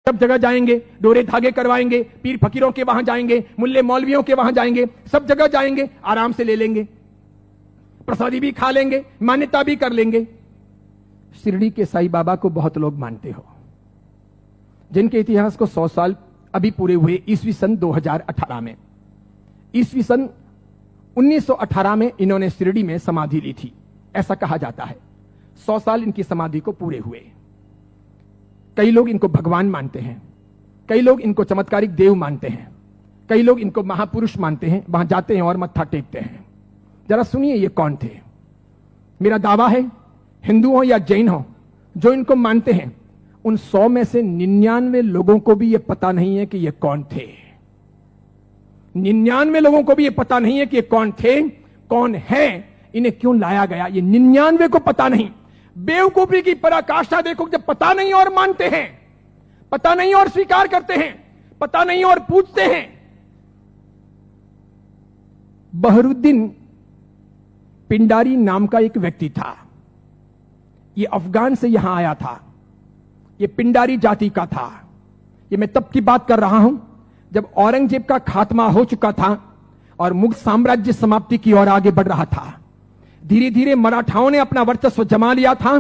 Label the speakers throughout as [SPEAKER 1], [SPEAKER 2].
[SPEAKER 1] सब जगह जाएंगे, डोरे धागे करवाएंगे, पीर फकीरों के वहां जाएंगे, मुल्ले मौलवियों के वहां जाएंगे, सब जगह जाएंगे, आराम से ले लेंगे, प्रसादी भी खा लेंगे, मान्यता भी कर लेंगे। शिरडी के साईं बाबा को बहुत लोग मानते हो, जिनके इतिहास को 100 साल अभी पूरे हुए ईस्वी सन 2018 में। ईस्वी सन 1918 में इन्होंने शिरडी में समाधि ली थी, ऐसा कहा जाता है। 100 साल इनकी समाधि को पूरे हुए। कई लोग इनको भगवान मानते हैं, कई लोग इनको चमत्कारिक देव मानते हैं, कई लोग इनको महापुरुष मानते हैं, वहां जाते हैं और मत्था टेकते हैं। जरा सुनिए ये कौन थे। मेरा दावा है, हिंदू हो या जैन हो, जो इनको मानते हैं, उन 100 में से 99 लोगों को भी यह पता नहीं है कि ये कौन थे। 99 लोगों को भी यह पता नहीं है कि ये कौन थे, कौन है, इन्हें क्यों लाया गया, ये 99 को पता नहीं। बेवकूफी की पराकाष्ठा देखो, जब पता नहीं और मानते हैं, पता नहीं और स्वीकार करते हैं, पता नहीं और पूछते हैं। बहरुद्दीन पिंडारी नाम का एक व्यक्ति था, ये अफगान से यहां आया था, ये पिंडारी जाति का था। ये मैं तब की बात कर रहा हूं जब औरंगजेब का खात्मा हो चुका था और मुगल साम्राज्य समाप्ति की ओर आगे बढ़ रहा था। धीरे धीरे मराठाओं ने अपना वर्चस्व जमा लिया था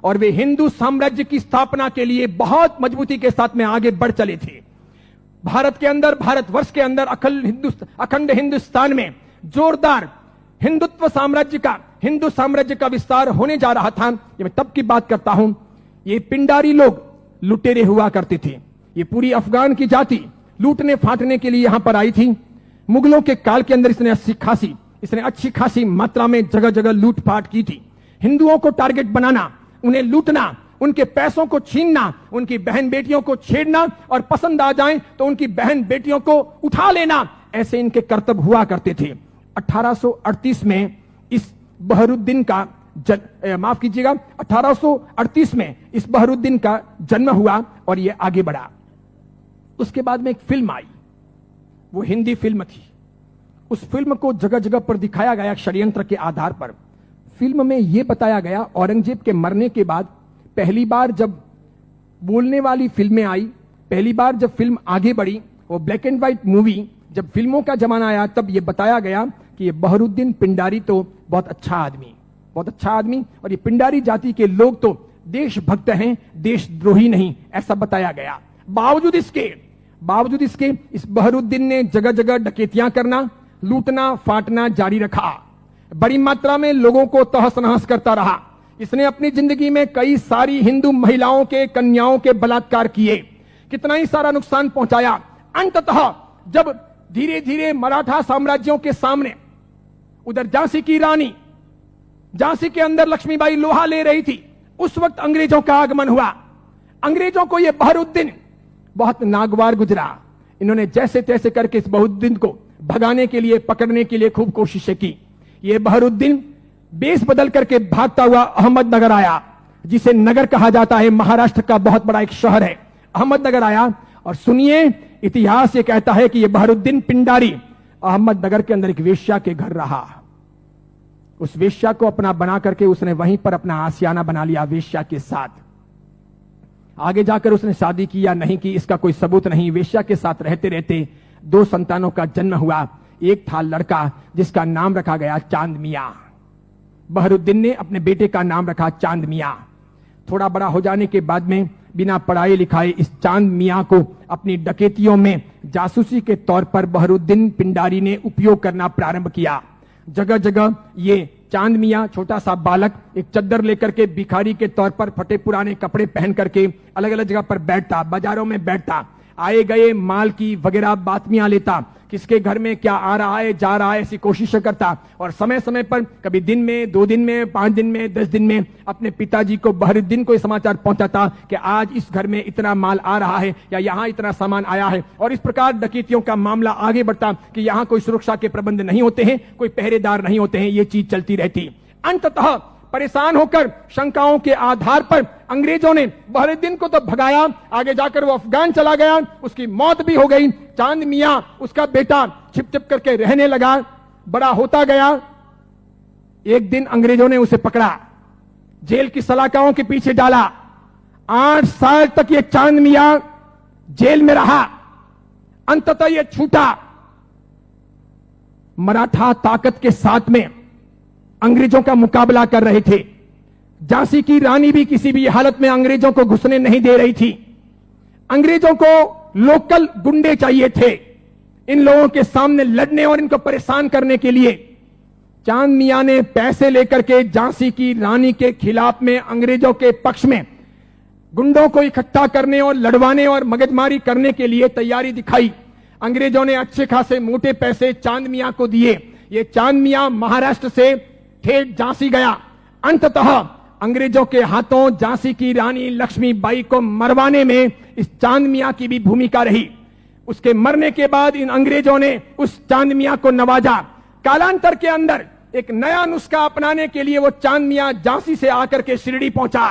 [SPEAKER 1] और वे हिंदू साम्राज्य की स्थापना के लिए बहुत मजबूती के साथ में आगे बढ़ चले थे। भारत के अंदर, भारतवर्ष के अंदर, अखंड हिंदुस्तान में जोरदार हिंदुत्व साम्राज्य का, हिंदू साम्राज्य का विस्तार होने जा रहा था। ये मैं तब की बात करता हूं। ये पिंडारी लोग लुटेरे हुआ करते थे। ये पूरी अफगान की जाति लूटने फाटने के लिए यहां पर आई थी। मुगलों के काल के अंदर इसने अच्छी खासी मात्रा में जगह जगह लूटपाट की थी। हिंदुओं को टारगेट बनाना, उन्हें लूटना, उनके पैसों को छीनना, उनकी बहन बेटियों को छेड़ना और पसंद आ जाए तो उनकी बहन बेटियों को उठा लेना, ऐसे इनके कर्तव्य हुआ करते थे। 1838 में इस बहरुद्दीन का माफ कीजिएगा, 1838 में इस बहरुद्दीन का जन्म हुआ और यह आगे बढ़ा। उसके बाद में एक फिल्म आई, वो हिंदी फिल्म थी। उस फिल्म को जगह जगह पर दिखाया गया षड्यंत्र के आधार पर। फिल्म में यह बताया गया, औरंगजेब के मरने के बाद पहली बार जब बोलने वाली फिल्में आई, पहली बार जब फिल्म आगे बढ़ी, वो ब्लैक एंड व्हाइट मूवी, जब फिल्मों का जमाना आया, तब यह बताया गया कि ये बहरुद्दीन पिंडारी तो बहुत अच्छा आदमी, बहुत अच्छा आदमी, और ये पिंडारी जाति के लोग तो देशभक्त हैं, देशद्रोही नहीं, ऐसा बताया गया। बावजूद इसके इस बहरुद्दीन ने जगह जगह डकैतियां करना, लूटना फाटना जारी रखा। बड़ी मात्रा में लोगों को तहस नहस करता रहा। इसने अपनी जिंदगी में कई सारी हिंदू महिलाओं के, कन्याओं के बलात्कार किए, कितना ही सारा नुकसान पहुंचाया। अंततः जब धीरे धीरे मराठा साम्राज्यों के सामने, उधर झांसी की रानी, झांसी के अंदर लक्ष्मीबाई लोहा ले रही थी, उस वक्त अंग्रेजों का आगमन हुआ। अंग्रेजों को यह बहरुद्दीन बहुत नागवार गुजरा। इन्होंने जैसे तैसे करके इस बहरुद्दीन को भगाने के लिए, पकड़ने के लिए खूब कोशिशें की। यह बहरुद्दीन बेस बदल करके भागता हुआ अहमदनगर आया, जिसे नगर कहा जाता है, महाराष्ट्र का बहुत बड़ा एक शहर है। अहमदनगर आया और सुनिए, इतिहास ये कहता है कि यह बहरुद्दीन पिंडारी अहमदनगर के अंदर एक वेश्या के घर रहा। उस वेश्या को अपना बना करके उसने वहीं पर अपना आशियाना बना लिया वेश्या के साथ। आगे जाकर उसने शादी की या नहीं की, इसका कोई सबूत नहीं। वेश्या के साथ रहते रहते 2 संतानों का जन्म हुआ। एक था लड़का जिसका नाम रखा गया चांद मियां। बहरुद्दीन ने अपने बेटे का नाम रखा चांद मियां। थोड़ा बड़ा हो जाने के बाद में बिना पढ़ाए लिखाए इस चांद मियां को अपनी डकैतियों में जासूसी के तौर पर बहरुद्दीन पिंडारी ने उपयोग करना प्रारंभ किया। जगह जगह ये चांद मियां, छोटा सा बालक, एक चद्दर लेकर के भिखारी के तौर पर फटे पुराने कपड़े पहन करके अलग अलग जगह पर बैठता, बाजारों में बैठता, आए गए माल की वगैरह बातमियां लेता, किसके घर में क्या आ रहा है जा रहा है ऐसी कोशिश करता, और समय समय पर कभी दिन में, 2 दिन में, 5 दिन में, 10 दिन में अपने पिताजी को, बहरुद्दीन को समाचार पहुंचाता कि आज इस घर में इतना माल आ रहा है या यहां इतना सामान आया है। और इस प्रकार डकैतियों का मामला आगे बढ़ता कि यहां कोई सुरक्षा के प्रबंध नहीं होते हैं, कोई पहरेदार नहीं होते हैं, ये चीज चलती रहती। अंततः परेशान होकर शंकाओं के आधार पर अंग्रेजों ने बहरुद्दीन को तो भगाया, आगे जाकर वो अफगान चला गया, उसकी मौत भी हो गई। चांद मियां, उसका बेटा, छिप छिप करके रहने लगा, बड़ा होता गया। एक दिन अंग्रेजों ने उसे पकड़ा, जेल की सलाखाओं के पीछे डाला। 8 साल तक ये चांद मियां जेल में रहा, अंततः यह छूटा। मराठा ताकत के साथ में अंग्रेजों का मुकाबला कर रहे थे। झांसी की रानी भी किसी भी हालत में अंग्रेजों को घुसने नहीं दे रही थी। अंग्रेजों को लोकल गुंडे चाहिए थे इन लोगों के सामने लड़ने और इनको परेशान करने के लिए। चांद मियां ने पैसे लेकर के झांसी की रानी के खिलाफ में अंग्रेजों के पक्ष में गुंडों को इकट्ठा करने और लड़वाने और मगजमारी करने के लिए तैयारी दिखाई। अंग्रेजों ने अच्छे खासे मोटे पैसे चांद मियां को दिए। ये चांद मियां महाराष्ट्र से ठेठ झांसी गया। अंततः अंग्रेजों के हाथों झांसी की रानी लक्ष्मीबाई को मरवाने में इस चांद मियां की भी भूमिका रही। उसके मरने के बाद इन अंग्रेजों ने उस चांद मियां को नवाजा। कालांतर के अंदर एक नया नुस्खा अपनाने के लिए वो चांद मियां झांसी से आकर के शिरडी पहुंचा।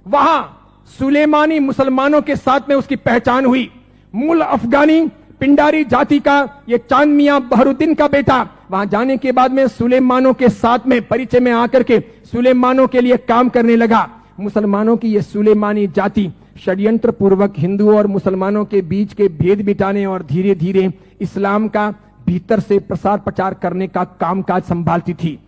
[SPEAKER 1] वहां सुलेमानी मुसलमानों के साथ में उसकी पहचान हुई। मूल अफगानी पिंडारी जाति का ये चांद मियां बहरुद्दीन का बेटा वहां जाने के बाद में सुलेमानों के साथ में परिचय में आकर के सुलेमानों के लिए काम करने लगा। मुसलमानों की ये सुलेमानी जाति षड्यंत्र पूर्वक हिंदुओं और मुसलमानों के बीच के भेद मिटाने और धीरे धीरे इस्लाम का भीतर से प्रसार प्रचार करने का कामकाज संभालती थी।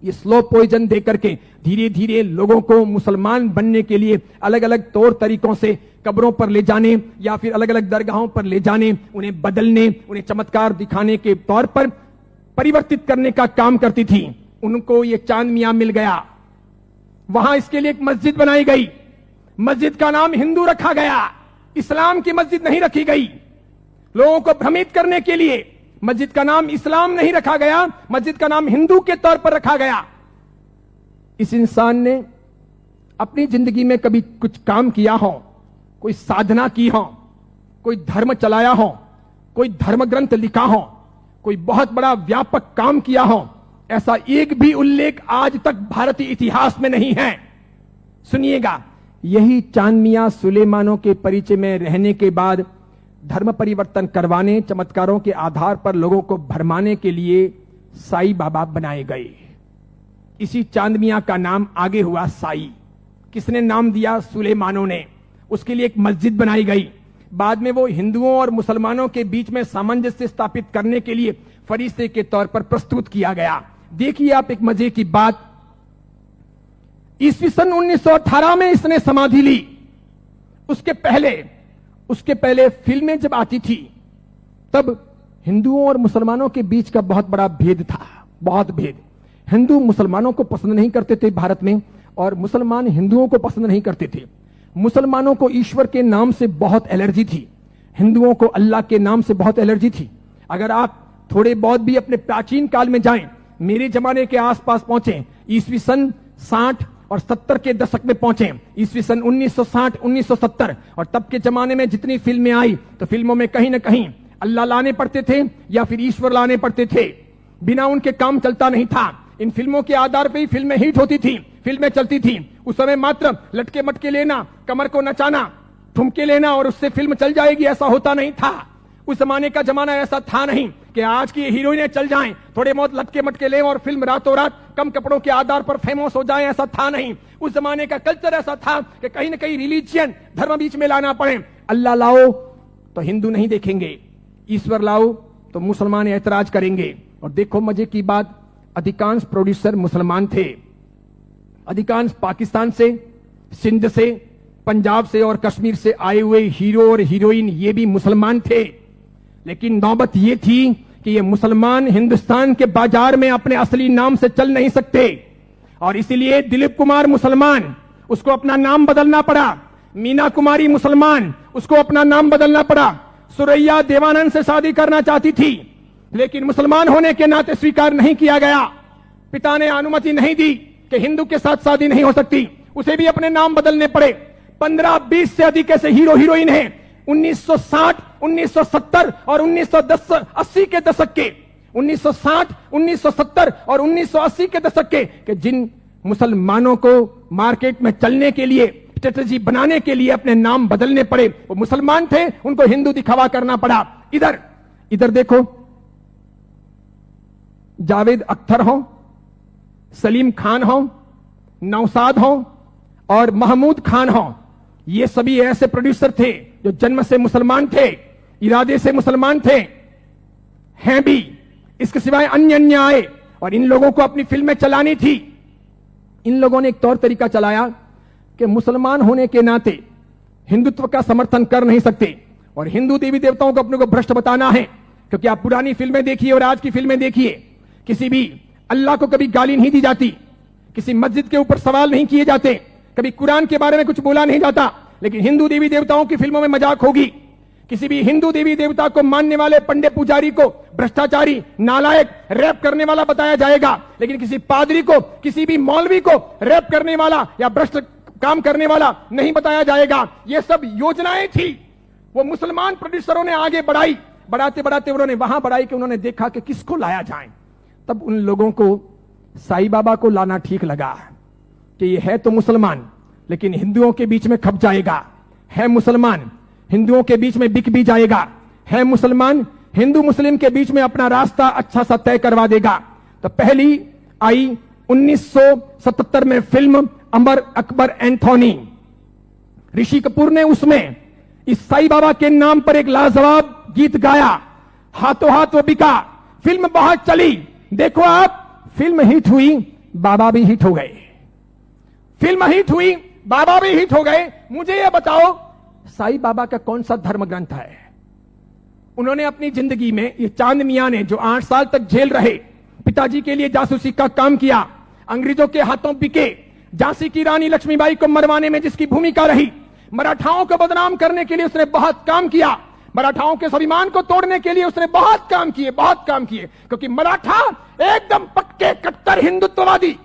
[SPEAKER 1] ये स्लो पॉइजन देकर के धीरे धीरे लोगों को मुसलमान बनने के लिए अलग अलग तौर तरीकों से कब्रों पर ले जाने या फिर अलग अलग दरगाहों पर ले जाने, उन्हें बदलने, उन्हें चमत्कार दिखाने के तौर पर परिवर्तित करने का काम करती थी। उनको ये चांद मियां मिल गया। वहां इसके लिए एक मस्जिद बनाई गई। मस्जिद का नाम हिंदू रखा गया, इस्लाम की मस्जिद नहीं रखी गई। लोगों को भ्रमित करने के लिए मस्जिद का नाम इस्लाम नहीं रखा गया, मस्जिद का नाम हिंदू के तौर पर रखा गया। इस इंसान ने अपनी जिंदगी में कभी कुछ काम किया हो, कोई साधना की हो, कोई धर्म चलाया हो, कोई धर्म ग्रंथ लिखा हो, कोई बहुत बड़ा व्यापक काम किया हो, ऐसा एक भी उल्लेख आज तक भारतीय इतिहास में नहीं है। सुनिएगा, यही चांद मियां सुलेमानों के परिचय में रहने के बाद धर्म परिवर्तन करवाने, चमत्कारों के आधार पर लोगों को भरमाने के लिए साई बाबा बनाए गए। इसी चांद मियां का नाम आगे हुआ साई। किसने नाम दिया? सुलेमानों ने। उसके लिए एक मस्जिद बनाई गई। बाद में वो हिंदुओं और मुसलमानों के बीच में सामंजस्य स्थापित करने के लिए फरिश्ते के तौर पर प्रस्तुत किया गया। देखिए आप एक मजे की बात, ईस्वी सन 1918 में इसने समाधि ली। उसके पहले फिल्में जब आती थी तब हिंदुओं और मुसलमानों के बीच का बहुत बड़ा भेद था, बहुत भेद। हिंदू मुसलमानों को पसंद नहीं करते थे भारत में, और मुसलमान हिंदुओं को पसंद नहीं करते थे। मुसलमानों को ईश्वर के नाम से बहुत एलर्जी थी, हिंदुओं को अल्लाह के नाम से बहुत एलर्जी थी। अगर आप थोड़े बहुत भी अपने प्राचीन काल में जाएं, मेरे जमाने के आसपास पहुंचे, ईस्वी सन 60 और 70 के दशक में पहुंचे, ईस्वी सन 1960 1970, और तब के जमाने में जितनी फिल्में आई तो फिल्मों में कहीं ना कहीं अल्लाह लाने पड़ते थे या फिर ईश्वर लाने पड़ते थे। बिना उनके काम चलता नहीं था। इन फिल्मों के आधार पर ही फिल्में हिट होती थी, फिल्में चलती थी। उस समय मात्र लटके मटके लेना, कमर को नचाना, ठुमके लेना और उससे फिल्म चल जाएगी, ऐसा होता नहीं था। उस जमाने का जमाना ऐसा था नहीं कि आज की हीरोइनें चल जाएं, थोड़े बहुत लटके मटके लें और फिल्म रातों रात कम कपड़ों के आधार पर फेमस हो जाए, ऐसा था नहीं। उस जमाने का कल्चर ऐसा था कि कहीं ना कहीं रिलीजियन, धर्म बीच में लाना पड़े। अल्लाह लाओ तो हिंदू नहीं देखेंगे, ईश्वर लाओ तो मुसलमान ऐतराज करेंगे। और देखो मजे की बात, अधिकांश प्रोड्यूसर मुसलमान थे। अधिकांश पाकिस्तान से, सिंध से, पंजाब से और कश्मीर से आए हुए हीरो और हीरोइन ये भी मुसलमान थे। लेकिन नौबत ये थी कि ये मुसलमान हिंदुस्तान के बाजार में अपने असली नाम से चल नहीं सकते, और इसीलिए दिलीप कुमार मुसलमान, उसको अपना नाम बदलना पड़ा। मीना कुमारी मुसलमान, उसको अपना नाम बदलना पड़ा। सुरैया देवानंद से शादी करना चाहती थी, लेकिन मुसलमान होने के नाते स्वीकार नहीं किया गया। पिता ने अनुमति नहीं दी कि हिंदू के साथ शादी नहीं हो सकती, उसे भी अपने नाम बदलने पड़े। 15-20 से अधिक ऐसे हीरो हीरोइन हैं 1960, 1970 और 1980 के दशक के, 1960, 1970 और 1980 के दशक के जिन मुसलमानों को मार्केट में चलने के लिए, स्ट्रेटजी बनाने के लिए अपने नाम बदलने पड़े। वो मुसलमान थे, उनको हिंदू दिखावा करना पड़ा। इधर देखो, जावेद अख्तर हो, सलीम खान हो, नौशाद हो और महमूद खान हो, ये सभी ऐसे प्रोड्यूसर थे जो जन्म से मुसलमान थे, इरादे से मुसलमान थे, हैं भी, इसके सिवाय अन्य अन्य आए और इन लोगों को अपनी फिल्में चलानी थी। इन लोगों ने एक तौर तरीका चलाया कि मुसलमान होने के नाते हिंदुत्व का समर्थन कर नहीं सकते और हिंदू देवी देवताओं को अपने को भ्रष्ट बताना है, क्योंकि आप पुरानी फिल्में देखिए और आज की फिल्में देखिए, किसी भी अल्लाह को कभी गाली नहीं दी जाती, किसी मस्जिद के ऊपर सवाल नहीं किए जाते, कभी कुरान के बारे में कुछ बोला नहीं जाता, लेकिन हिंदू देवी देवताओं की फिल्मों में मजाक होगी। किसी भी हिंदू देवी देवता को मानने वाले पंडित पुजारी को भ्रष्टाचारी, नालायक, रैप करने वाला बताया जाएगा, लेकिन किसी पादरी को, किसी भी मौलवी को रैप करने वाला या भ्रष्ट काम करने वाला नहीं बताया जाएगा। ये सब योजनाएं थी, वो मुसलमान प्रोड्यूसरों ने आगे बढ़ाई। बढ़ाते बढ़ाते उन्होंने वहां बढ़ाई कि उन्होंने देखा कि किसको लाया जाए। तब उन लोगों को साईं बाबा को लाना ठीक लगा कि ये है तो मुसलमान, लेकिन हिंदुओं के बीच में खप जाएगा, है मुसलमान, हिंदुओं के बीच में बिक भी जाएगा, है मुसलमान, हिंदू मुस्लिम के बीच में अपना रास्ता अच्छा सा तय करवा देगा। तो पहली आई 1977 में फिल्म अमर अकबर एंथोनी। ऋषि कपूर ने उसमें इस साईं बाबा के नाम पर एक लाजवाब गीत गाया, हाथों हाथ वो बिका। फिल्म बहुत चली, देखो आप, फिल्म हिट हुई, बाबा भी हिट हो गए। फिल्म हिट हुई, बाबा भी हिट हो गए। मुझे यह बताओ, साईं बाबा का कौन सा धर्म ग्रंथ है? उन्होंने अपनी जिंदगी में, ये चांद मियां ने जो 8 साल तक जेल रहे, पिताजी के लिए जासूसी का काम किया, अंग्रेजों के हाथों बिके, झांसी की रानी लक्ष्मीबाई को मरवाने में जिसकी भूमिका रही, मराठाओं को बदनाम करने के लिए उसने बहुत काम किया, मराठाओं के स्वाभिमान को तोड़ने के लिए उसने बहुत काम किए, बहुत काम किए, क्योंकि मराठा एकदम पक्के कट्टर हिंदुत्ववादी,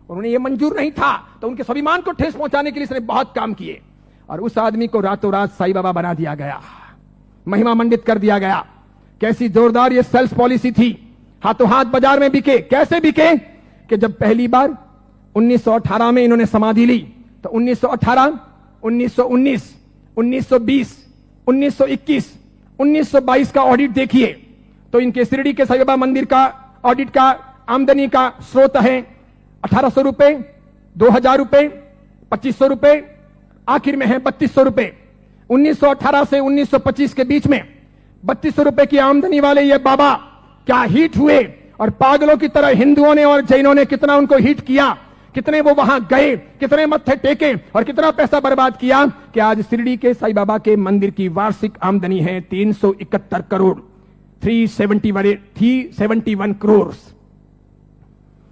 [SPEAKER 1] उन्हें यह मंजूर नहीं था, तो उनके स्वाभिमान को ठेस पहुंचाने के लिए उसने बहुत काम किए। और उस आदमी को रातों रात साईं बाबा बना दिया गया, महिमा मंडित कर दिया गया। कैसी जोरदार ये सेल्स पॉलिसी थी, हाथों हाथ बाजार में बिके। कैसे बिके कि जब पहली बार 1918 में इन्होंने समाधि ली, तो 1918, 1919, 1920, 1921, 1922 का ऑडिट देखिए, तो इनके शिरडी के साईं बाबा मंदिर का ऑडिट का आमदनी का स्रोत है 1800 रुपए, 2000 रुपए, 2500 रुपए, आखिर में है 3200 रुपए। 1918 से 1925 के बीच में 3200 रुपए की आमदनी वाले ये बाबा क्या हिट हुए, और पागलों की तरह हिंदुओं ने और जैनों ने कितना उनको हिट किया, कितने वो वहां गए, कितने मत्थे टेके और कितना पैसा बर्बाद किया कि आज शिरडी के साईं बाबा के मंदिर की वार्षिक आमदनी है 371 करोड़, 371 करोड़।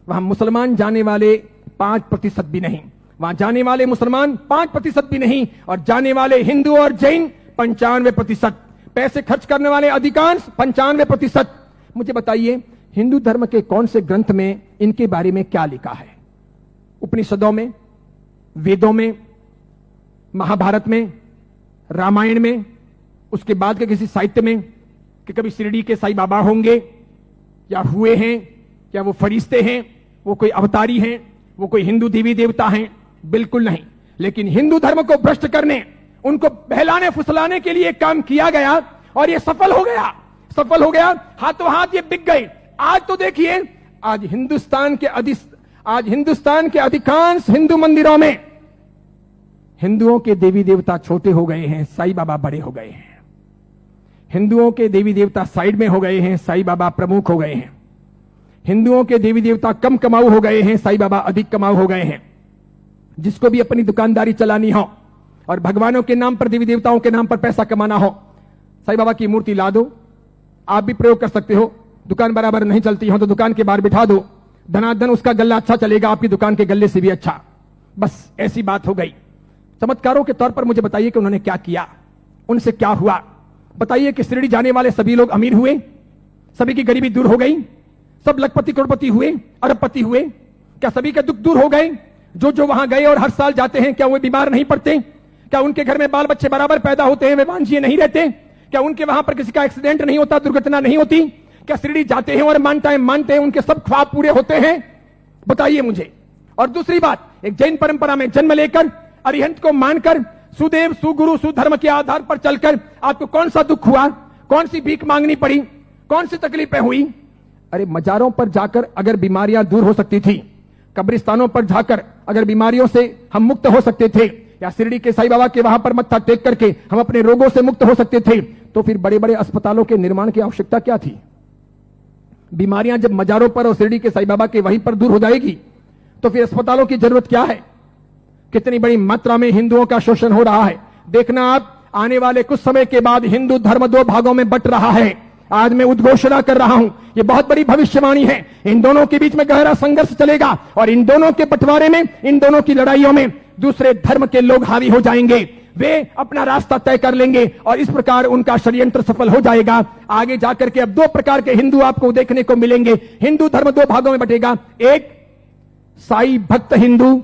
[SPEAKER 1] वहां मुसलमान जाने वाले 5% भी नहीं, वहां जाने वाले मुसलमान 5% भी नहीं, और जाने वाले हिंदू और जैन 95%, पैसे खर्च करने वाले अधिकांश 95%। मुझे बताइए, हिंदू धर्म के कौन से ग्रंथ में इनके बारे में क्या लिखा है? उपनिषदों में, वेदों में, महाभारत में, रामायण में, उसके बाद के किसी साहित्य में कि कभी शिरडी के साईं बाबा होंगे या हुए हैं, या वो फरिश्ते हैं, वो कोई अवतारी हैं, वो कोई हिंदू देवी देवता हैं? बिल्कुल नहीं। लेकिन हिंदू धर्म को भ्रष्ट करने, उनको बहलाने फुसलाने के लिए काम किया गया और ये सफल हो गया, सफल हो गया, हाथों हाथ ये बिक गए। आज तो देखिए, आज हिंदुस्तान के अधिकांश हिंदू मंदिरों में हिंदुओं के देवी देवता छोटे हो गए हैं, साईं बाबा बड़े हो गए हैं। हिंदुओं के देवी देवता साइड में हो गए हैं, साईं बाबा प्रमुख हो गए हैं। हिंदुओं के देवी देवता कम कमाऊ हो गए हैं, साईं बाबा अधिक कमाऊ हो गए हैं। जिसको भी अपनी दुकानदारी चलानी हो और भगवानों के नाम पर, देवी देवताओं के नाम पर पैसा कमाना हो, साईं बाबा की मूर्ति ला दो। आप भी प्रयोग कर सकते हो, दुकान बराबर नहीं चलती हो तो दुकान के बाहर बिठा दो, धनाधन उसका गल्ला अच्छा चलेगा, आपकी दुकान के गल्ले से भी अच्छा। बस ऐसी बात हो गई। चमत्कारों के तौर पर मुझे बताइए कि उन्होंने क्या किया, उनसे क्या हुआ? बताइए कि शिरडी जाने वाले सभी लोग अमीर हुए, सभी की गरीबी दूर हो गई, सब लखपति करोड़पति हुए, अरबपति हुए? क्या सभी के दुख दूर हो गए? जो जो वहां गए और हर साल जाते हैं, क्या वो बीमार नहीं पड़ते? क्या उनके घर में बाल बच्चे बराबर पैदा होते हैं, वे वांझिए नहीं रहते? क्या उनके वहां पर किसी का एक्सीडेंट नहीं होता, दुर्घटना नहीं होती? क्या शिरडी जाते हैं और मानते हैं उनके सब ख्वाब पूरे होते हैं? बताइए मुझे। और दूसरी बात, एक जैन परंपरा में जन्म लेकर, अरिहंत को मानकर, सुदेव सुगुरु सुधर्म के आधार पर चलकर आपको कौन सा दुख हुआ, कौन सी भीख मांगनी पड़ी, कौन सी तकलीफें हुई? अरे मजारों पर जाकर अगर बीमारियां दूर हो सकती थी, कब्रिस्तानों पर जाकर अगर बीमारियों से हम मुक्त हो सकते थे, या शिरडी के साईं बाबा के वहां पर मत्था टेक करके हम अपने रोगों से मुक्त हो सकते थे, तो फिर बड़े बड़े अस्पतालों के निर्माण की आवश्यकता क्या थी? बीमारियां जब मजारों पर और शिरडी के साईं बाबा के वहीं पर दूर हो जाएगी, तो फिर अस्पतालों की जरूरत क्या है? कितनी बड़ी मात्रा में हिंदुओं का शोषण हो रहा है। देखना आप, आने वाले कुछ समय के बाद हिंदू धर्म दो भागों में बंट रहा है। आज मैं उद्घोषणा कर रहा हूं, ये बहुत बड़ी भविष्यवाणी है। इन दोनों के बीच में गहरा संघर्ष चलेगा और इन दोनों के बंटवारे में, इन दोनों की लड़ाइयों में दूसरे धर्म के लोग हावी हो जाएंगे। वे अपना रास्ता तय कर लेंगे और इस प्रकार उनका षड्यंत्र सफल हो जाएगा। आगे जाकर के अब दो प्रकार के हिंदू आपको देखने को मिलेंगे। हिंदू धर्म दो भागों में बंटेगा, एक साई भक्त हिंदू,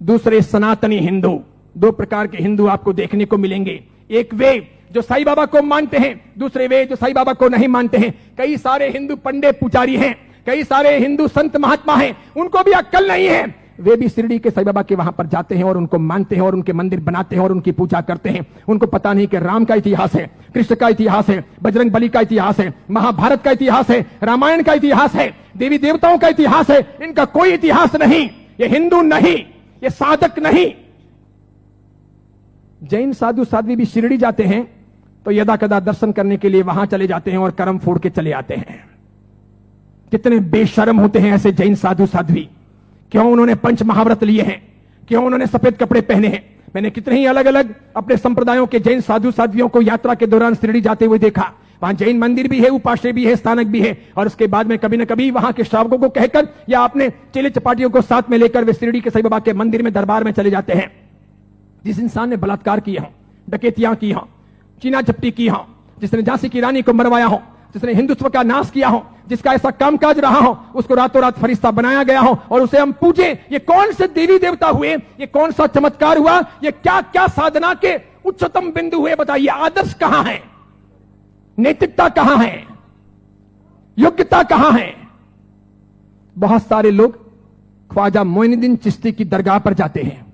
[SPEAKER 1] दूसरे सनातनी हिंदू। दो प्रकार के हिंदू आपको देखने को मिलेंगे। एक वे जो साईं बाबा को मानते हैं, दूसरे वे जो साईं बाबा को नहीं मानते हैं। कई सारे हिंदू पंडित पुजारी हैं, कई सारे हिंदू संत महात्मा हैं, उनको भी अक्ल नहीं है। वे भी शिरडी के साईं बाबा के वहां पर जाते हैं और उनको मानते हैं और उनके मंदिर बनाते हैं और उनकी पूजा करते हैं। उनको पता नहीं कि राम का इतिहास है, कृष्ण का इतिहास है, बजरंग बली का इतिहास है, महाभारत का इतिहास है, रामायण का इतिहास है, देवी देवताओं का इतिहास है। इनका कोई इतिहास नहीं। ये हिंदू नहीं, ये साधक नहीं। जैन साधु साध्वी भी शिरडी जाते हैं तो यदा कदा दर्शन करने के लिए वहां चले जाते हैं और कर्म फोड़ के चले आते हैं। कितने बेशर्म होते हैं ऐसे जैन साधु साध्वी। क्यों उन्होंने पंच महाव्रत लिए हैं? क्यों उन्होंने सफेद कपड़े पहने हैं? मैंने कितने ही अलग अलग अपने संप्रदायों के जैन साधु साध्वियों को यात्रा के दौरान शिरडी जाते हुए देखा। वहां जैन मंदिर भी है, उपाश्रय भी है, स्थानक भी है, और उसके बाद में कभी न कभी वहां के श्रावकों को कहकर या अपने चेले चपाटियों को साथ में लेकर वे शिरडी के साईं बाबा के मंदिर में दरबार में चले जाते हैं। जिस इंसान ने बलात्कार किया हो, डकैतियां की हो, चीना झपटी की हो, जिसने झांसी की रानी को मरवाया हो, जिसने हिंदुत्व का नाश किया हो, जिसका ऐसा कामकाज रहा हो, उसको रातों रात फरिश्ता बनाया गया हो और उसे हम पूजे। ये कौन से देवी देवता हुए? ये कौन सा चमत्कार हुआ? ये क्या क्या साधना के उच्चतम बिंदु हुए? बताइए, आदर्श कहां है? नैतिकता कहां है? योग्यता कहां है? बहुत सारे लोग ख्वाजा मोइनुद्दीन चिश्ती की दरगाह पर जाते हैं।